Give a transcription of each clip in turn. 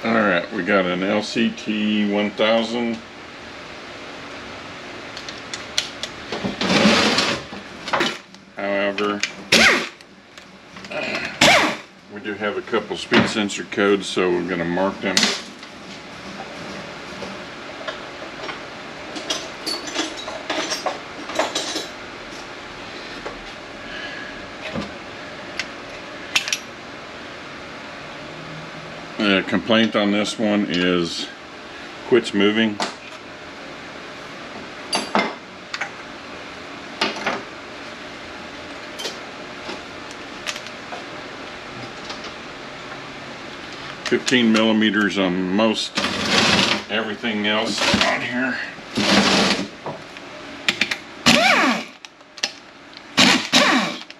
Alright, we got an LCT 1000. However, we do have a couple speed sensor codes, so we're going to mark them. The complaint on this one is quits moving. $15mm on most everything else on here.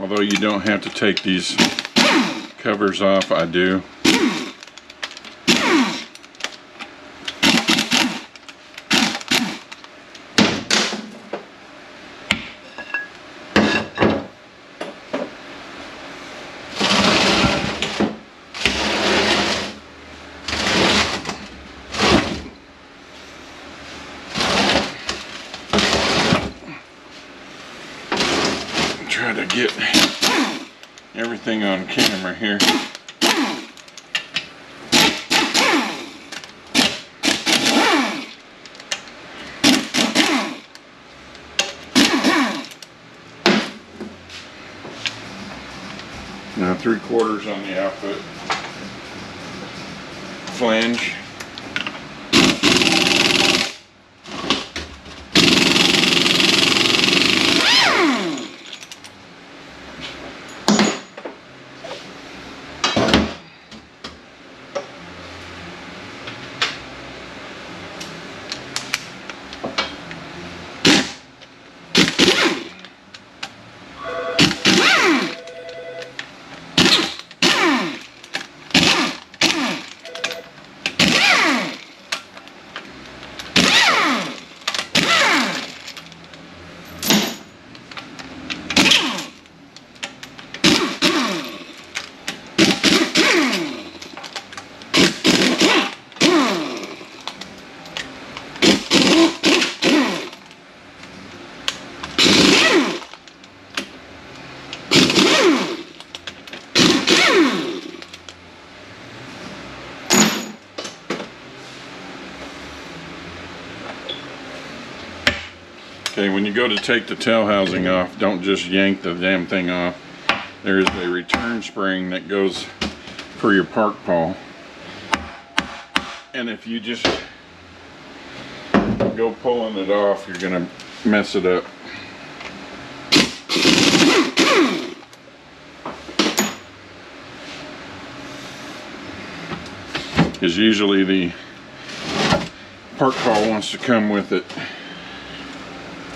Although you don't have to take these covers off, I do. Try to get everything on camera here. Now 3/4 on the output flange. Okay, when you go to take the tail housing off, don't just yank the damn thing off. There is a return spring that goes for your park pawl. And if you just go pulling it off, you're gonna mess it up. Because usually the park pawl wants to come with it.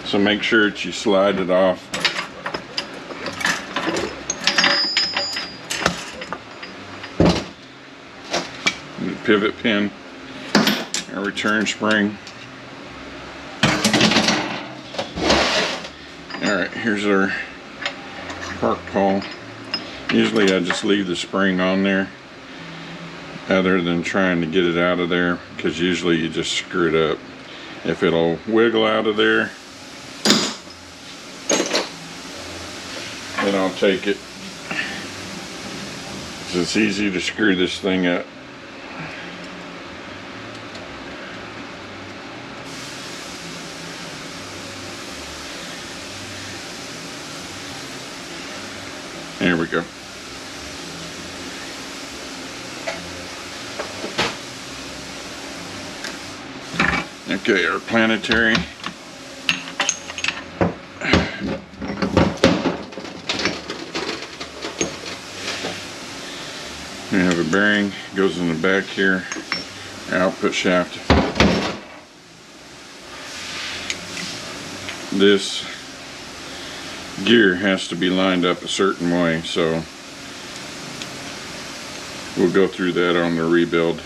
So make sure that you slide it off. And the pivot pin, a return spring. Alright, here's our park pawl. Usually I just leave the spring on there, other than trying to get it out of there, because usually you just screw it up. If it'll wiggle out of there, then I'll take it. It's easy to screw this thing up. There we go. Okay, our planetary. We have a bearing, goes in the back here, our output shaft. This gear has to be lined up a certain way, so we'll go through that on the rebuild.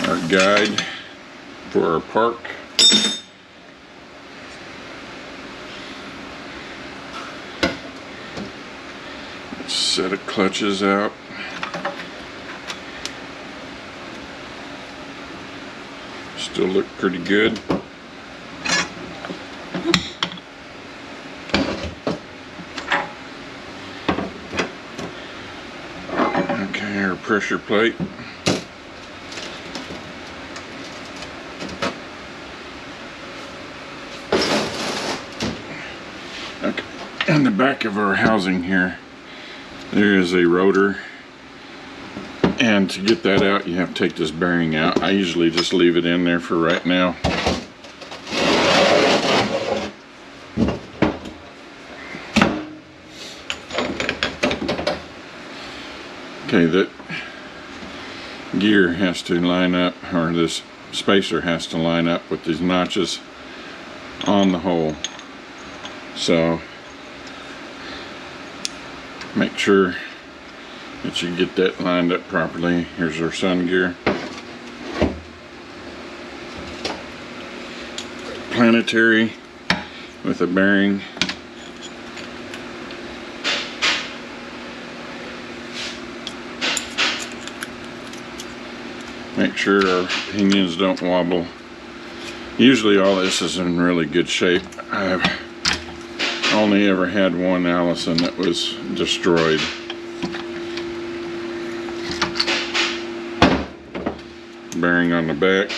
Our guide for our park. Set of clutches out. Still look pretty good. Okay, our pressure plate. Okay, on the back of our housing here, there is a rotor, and to get that out you have to take this bearing out. I usually just leave it in there for right now. Okay, that gear has to line up, or this spacer has to line up with these notches on the hole. So make sure that you get that lined up properly. Here's our sun gear. Planetary with a bearing. Make sure our pinions don't wobble. Usually all this is in really good shape. I've only ever had one Allison that was destroyed. Bearing on the back.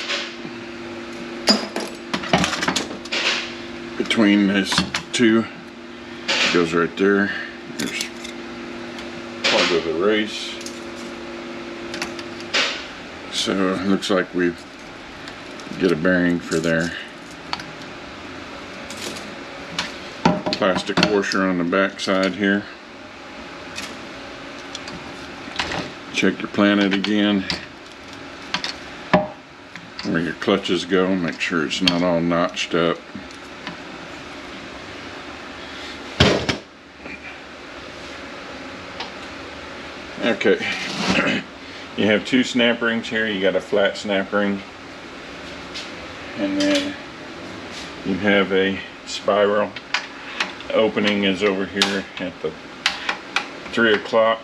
Between these two, it goes right there. There's part of the race. So it looks like we get a bearing for there. Plastic washer on the back side here. Check your planet again. Where your clutches go, make sure it's not all notched up. Okay. You have two snap rings here. You got a flat snap ring, and then you have a spiral. The opening is over here at the 3 o'clock.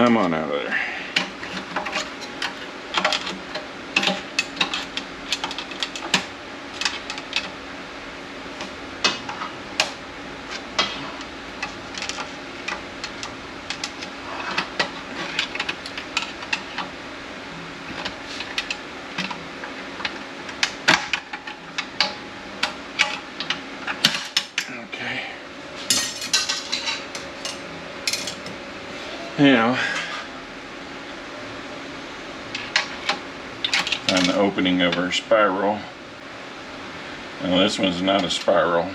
Come on out of there. Okay. Now, find the opening of our spiral. Now this one's not a spiral.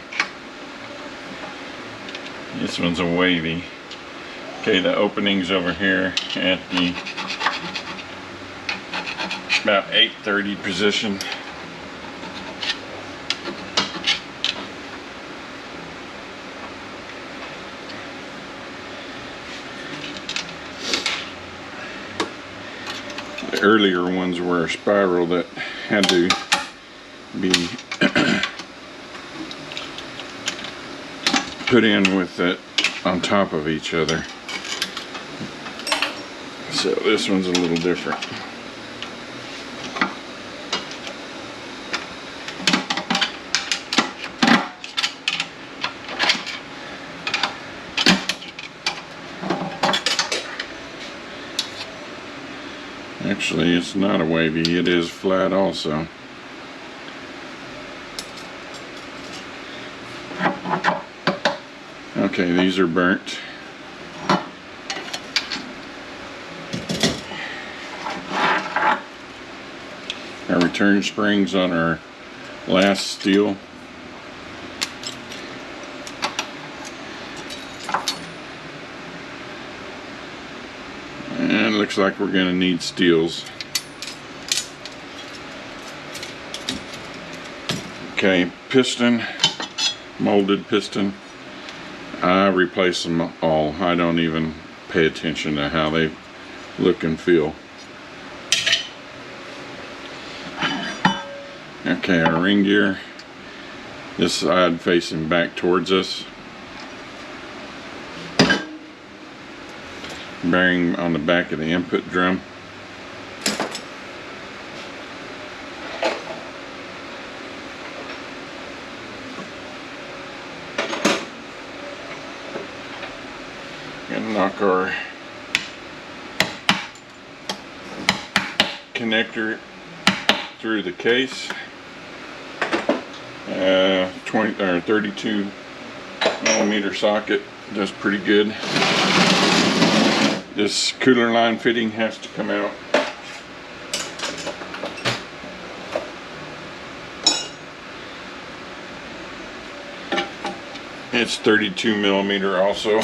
This one's a wavy. Okay, the opening's over here at the about 8:30 position. The earlier ones were a spiral that had to be put in with it on top of each other. So this one's a little different. Actually, it's not a wavy, it is flat also. Okay, these are burnt. Our return springs on our last steel. looks like we're going to need steels. Okay, piston, molded piston. I replace them all. I don't even pay attention to how they look and feel. Okay, our ring gear. This side facing back towards us. Bearing on the back of the input drum. Gonna knock our connector through the case. 32 millimeter socket does pretty good. This cooler line fitting has to come out. It's 32 millimeter also.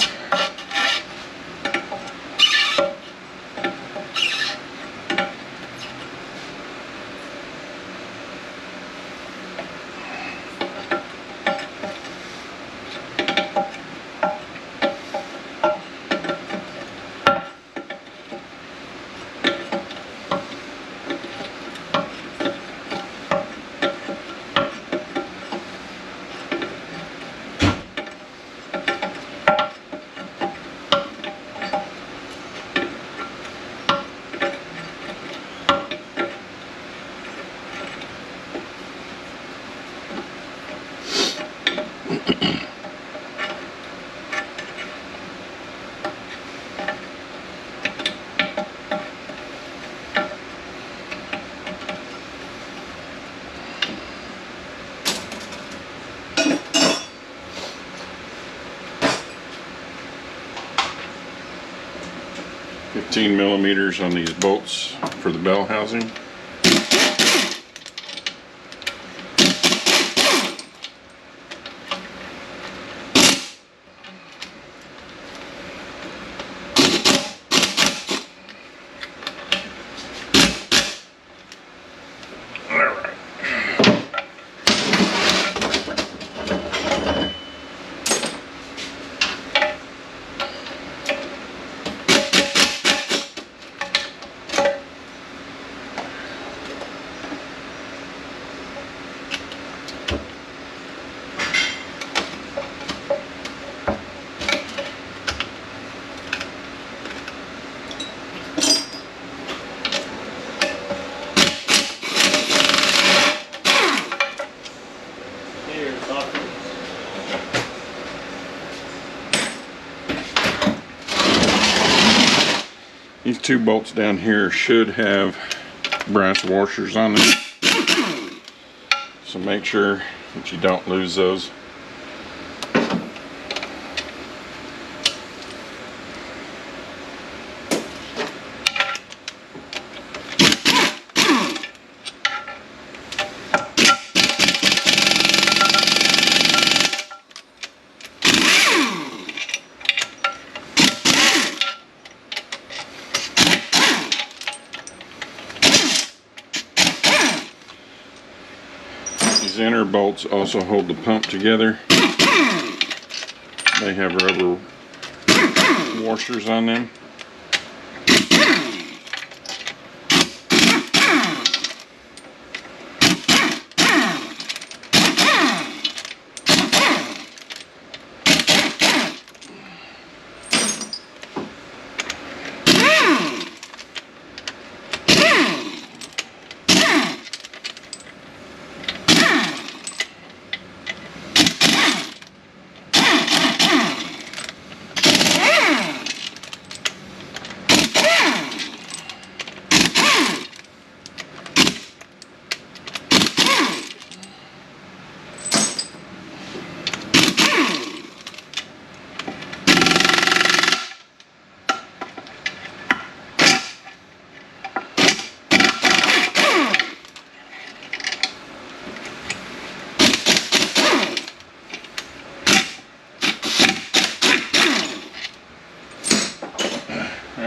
$15 on these bolts for the bell housing. These two bolts down here should have brass washers on them, so make sure that you don't lose those. These inner bolts also hold the pump together. They have rubber washers on them.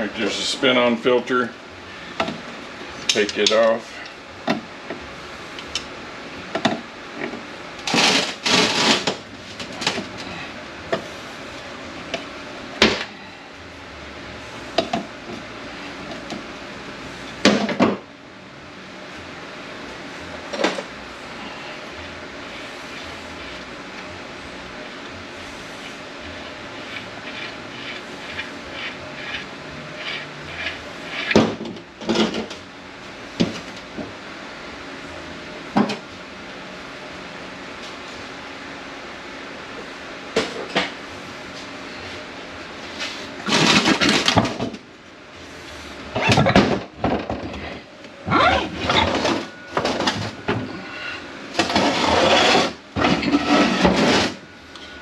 Alright, there's a spin-on filter. Take it off.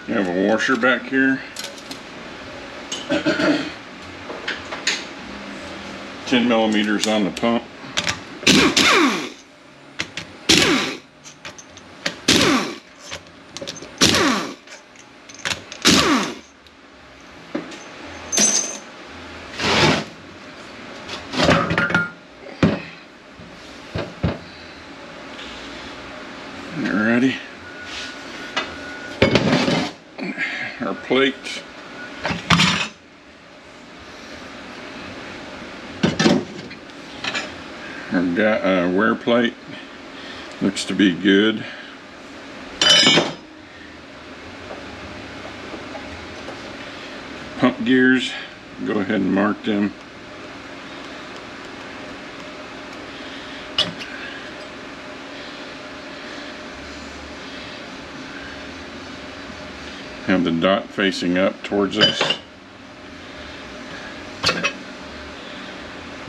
You have a washer back here. 10 millimeters on the pump. Alrighty. Our plate. Our wear plate looks to be good. Pump gears, go ahead and mark them. Have the dot facing up towards us.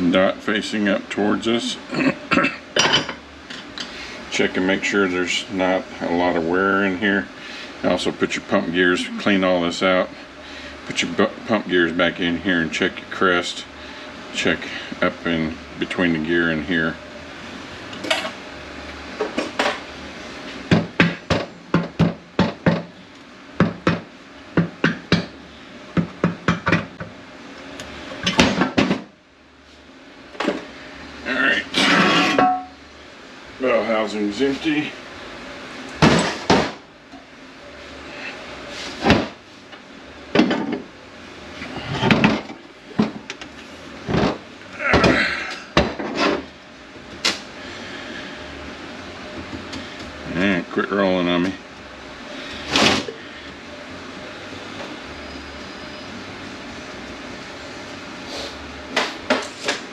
Dot facing up towards us. Check and make sure there's not a lot of wear in here. Also put your pump gears, clean all this out. Put your pump gears back in here and check your crest. Check up in between the gear and here. Bell housing's empty. And quit rolling on me.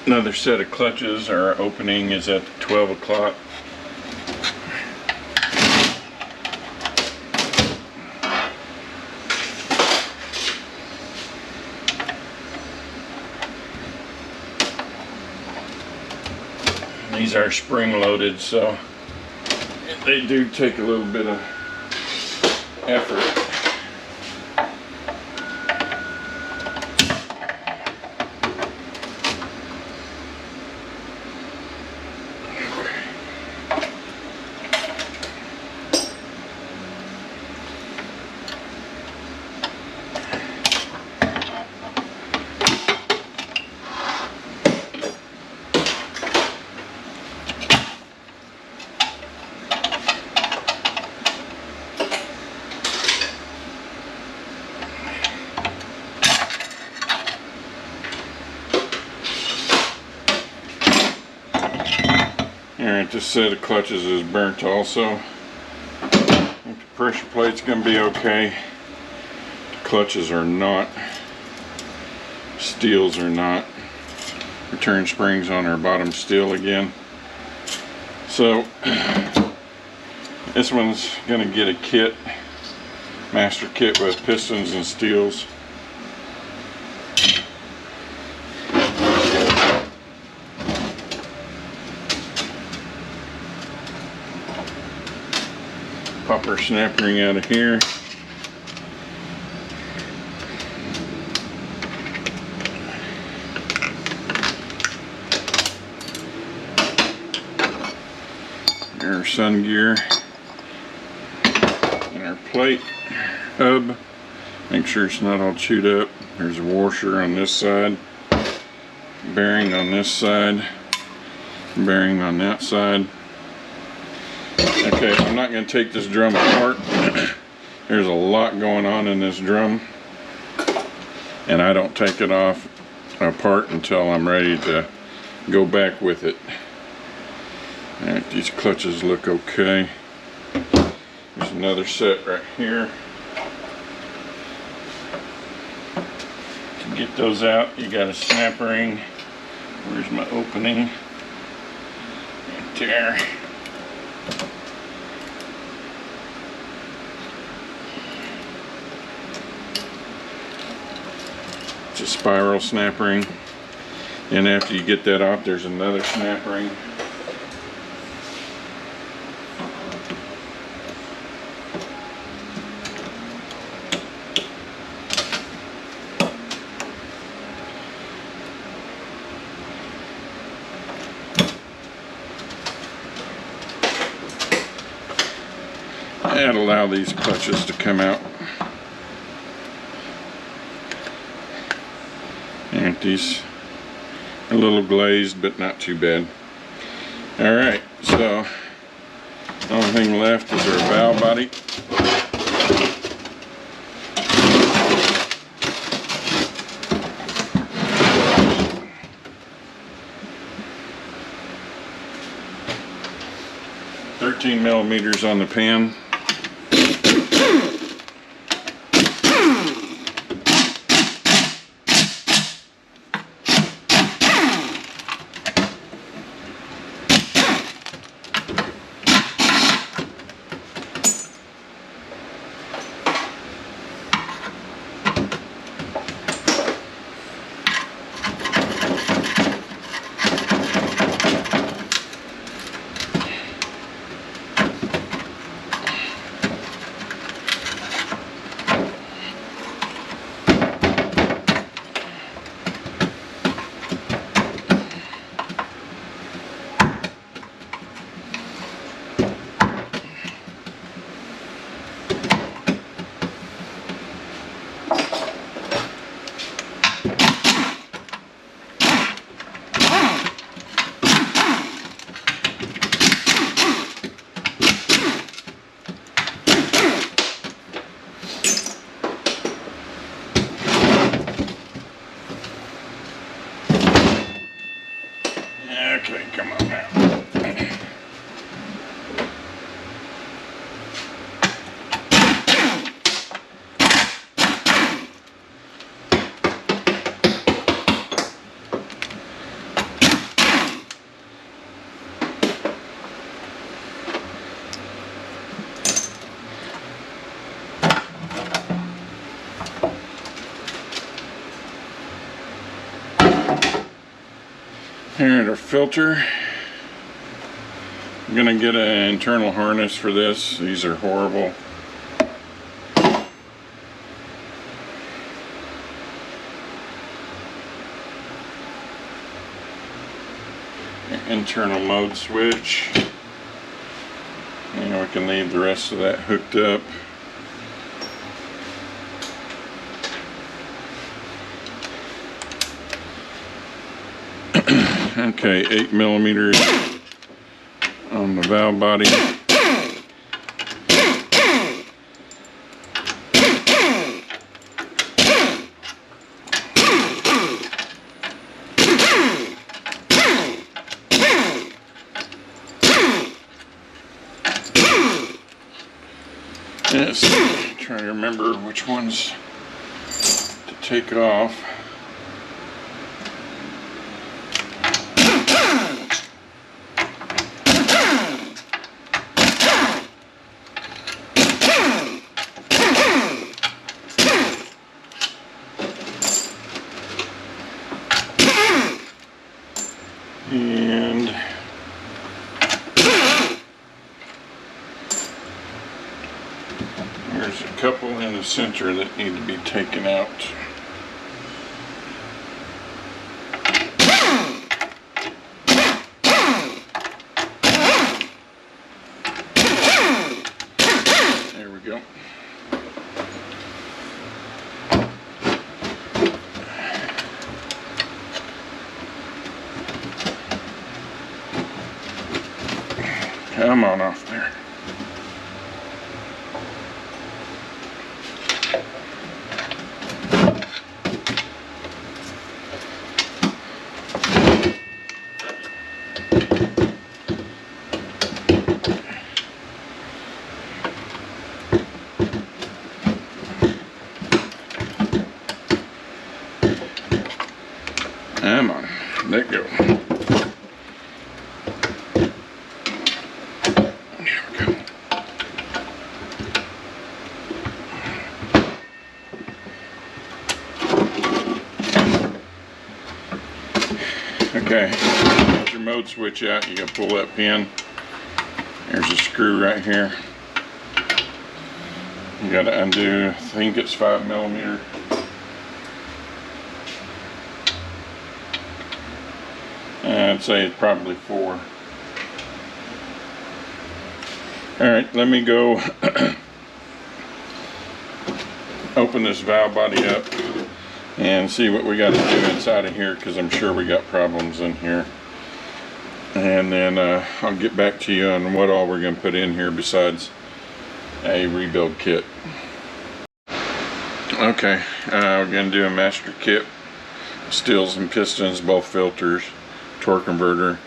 Another set of clutches. Our opening is at 12 o'clock. These are spring loaded, so they do take a little bit of effort. Alright, this set of clutches is burnt also. I think the pressure plate's going to be okay. The clutches are not. Steels are not. Return springs on our bottom steel again. So, this one's going to get a kit. Master kit with pistons and steels. Pop our snap ring out of here. Our sun gear and our plate hub. Make sure it's not all chewed up. There's a washer on this side. bearing on this side, bearing on that side. Okay, I'm not going to take this drum apart. There's a lot going on in this drum, and I don't take it off apart until I'm ready to go back with it. Alright, these clutches look okay. There's another set right here. To get those out, you got a snap ring. Where's my opening? Right there. It's a spiral snap ring. And after you get that off, there's another snap ring. And allow these clutches to come out. And these are a little glazed, but not too bad. Alright, so the only thing left is our valve body. $13mm on the pan. Okay, come on now. Here, our filter. I'm gonna get an internal harness for this. These are horrible. Internal mode switch. And we can leave the rest of that hooked up. Okay, 8mm on the valve body. Yes, trying to remember which ones to take off. And there's a couple in the center that need to be taken out. There we go. Come on, let go. There we go. Okay, get your mode switch out. You gotta pull that pin. There's a screw right here. You gotta undo, I think it's 5mm. I'd say it's probably 4. Alright, let me go open this valve body up and see what we got to do inside of here, because I'm sure we got problems in here. And then I'll get back to you on what all we're going to put in here besides a rebuild kit. Okay, we're going to do a master kit. Steels and pistons, both filters, torque converter,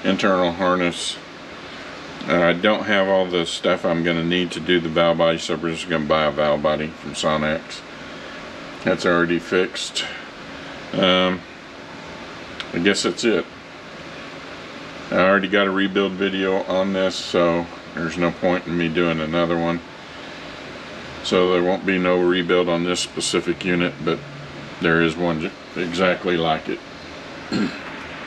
internal harness. I don't have all the stuff I'm going to need to do the valve body, so we're just going to buy a valve body from Sonax. That's already fixed. I guess that's it. I already got a rebuild video on this, so there's no point in me doing another one. So there won't be no rebuild on this specific unit, but there is one exactly like it.